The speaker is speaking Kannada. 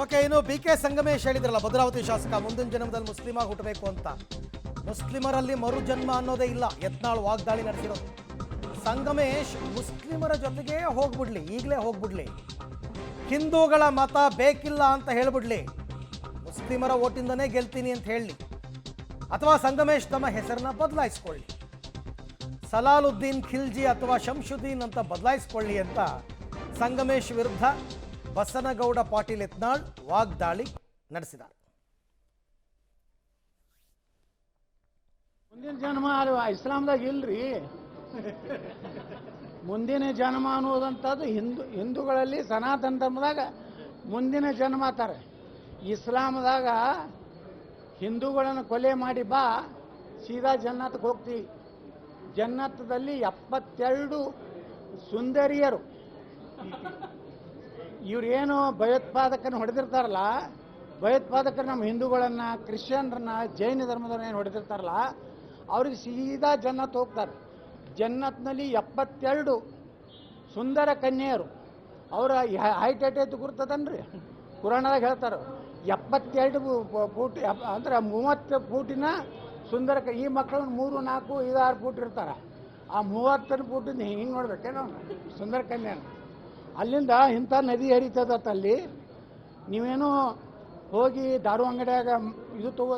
ಓಕೆ, ಇನ್ನು BK ಸಂಗಮೇಶ್ ಹೇಳಿದ್ರಲ್ಲ, ಭದ್ರಾವತಿ ಶಾಸಕ ಮುಂದಿನ ಜನ್ಮದಲ್ಲಿ ಮುಸ್ಲಿಮಾಗಿ ಹುಟ್ಟಬೇಕು ಅಂತ. ಮುಸ್ಲಿಮರಲ್ಲಿ ಮರು ಜನ್ಮ ಅನ್ನೋದೇ ಇಲ್ಲ. ಯತ್ನಾಳ್ ವಾಗ್ದಾಳಿ ನಡೆಸಿರೋದು. ಸಂಗಮೇಶ್ ಮುಸ್ಲಿಮರ ಜೊತೆಗೆ ಹೋಗ್ಬಿಡ್ಲಿ, ಈಗಲೇ ಹೋಗ್ಬಿಡ್ಲಿ, ಹಿಂದೂಗಳ ಮತ ಬೇಕಿಲ್ಲ ಅಂತ ಹೇಳ್ಬಿಡ್ಲಿ, ಮುಸ್ಲಿಮರ ಓಟಿಂದನೇ ಗೆಲ್ತೀನಿ ಅಂತ ಹೇಳಲಿ, ಅಥವಾ ಸಂಗಮೇಶ್ ತಮ್ಮ ಹೆಸರನ್ನ ಬದಲಾಯಿಸ್ಕೊಳ್ಳಿ, ಸಲಾಲುದ್ದೀನ್ ಖಿಲ್ಜಿ ಅಥವಾ ಶಂಶುದ್ದೀನ್ ಅಂತ ಬದಲಾಯಿಸ್ಕೊಳ್ಳಿ ಅಂತ ಸಂಗಮೇಶ್ ವಿರುದ್ಧ ಬಸನಗೌಡ ಪಾಟೀಲ್ ಯತ್ನಾಳ್ ವಾಗ್ದಾಳಿ ನಡೆಸಿದ್ದಾರೆ. ಮುಂದಿನ ಜನ್ಮ ಇಸ್ಲಾಂದಾಗ ಇಲ್ರಿ. ಮುಂದಿನ ಜನ್ಮ ಅನ್ನೋದಂಥದ್ದು ಹಿಂದೂಗಳಲ್ಲಿ ಸನಾತನ ಧರ್ಮದಾಗ ಮುಂದಿನ ಜನ್ಮ ಅಂತಾರೆ. ಇಸ್ಲಾಮದಾಗ ಹಿಂದೂಗಳನ್ನು ಕೊಲೆ ಮಾಡಿ ಬಾ, ಸೀದಾ ಜನ್ನತ್ಗೆ ಹೋಗ್ತೀವಿ. ಜನ್ನತ್ತದಲ್ಲಿ 72 ಸುಂದರಿಯರು. ಇವ್ರೇನು ಭಯೋತ್ಪಾದಕರನ್ನ ಹೊಡೆದಿರ್ತಾರಲ್ಲ, ಭಯೋತ್ಪಾದಕರು ನಮ್ಮ ಹಿಂದೂಗಳನ್ನು, ಕ್ರಿಶ್ಚಿಯನ್ರನ್ನ, ಜೈನ ಧರ್ಮದವ್ರನ್ನ ಏನು ಹೊಡೆದಿರ್ತಾರಲ್ಲ, ಅವ್ರಿಗೆ ಸೀದಾ ಜನ್ನತ್ ಹೋಗ್ತಾರೆ. ಜನ್ನತ್ನಲ್ಲಿ 72 ಸುಂದರ ಕನ್ಯೆಯರು. ಅವರ ಹೈಟ್ ಎಟ್ಟೈತು ಗುರ್ತದನ್ರಿ, ಪುರಾಣದಾಗ ಹೇಳ್ತಾರೆ. 72 ಫೂಟ್ ಅಂದ್ರೆ 30 ಫೂಟಿನ ಸುಂದರ ಈ ಮಕ್ಕಳು 3, 4, 5, 6 ಫೂಟ್ ಇರ್ತಾರೆ. ಆ 30 ಫೂಟಿಂದ ಹಿಂಗೆ ನೋಡ್ಬೇಕೇನೋ ಸುಂದರ ಕನ್ಯೆನ. ಅಲ್ಲಿಂದ ಇಂಥ ನದಿ ಹರಿತದತ್ತಲ್ಲಿ. ನೀವೇನು ಹೋಗಿ ದಾರು ಅಂಗಡಿಯಾಗ ಇದು ತಗೋ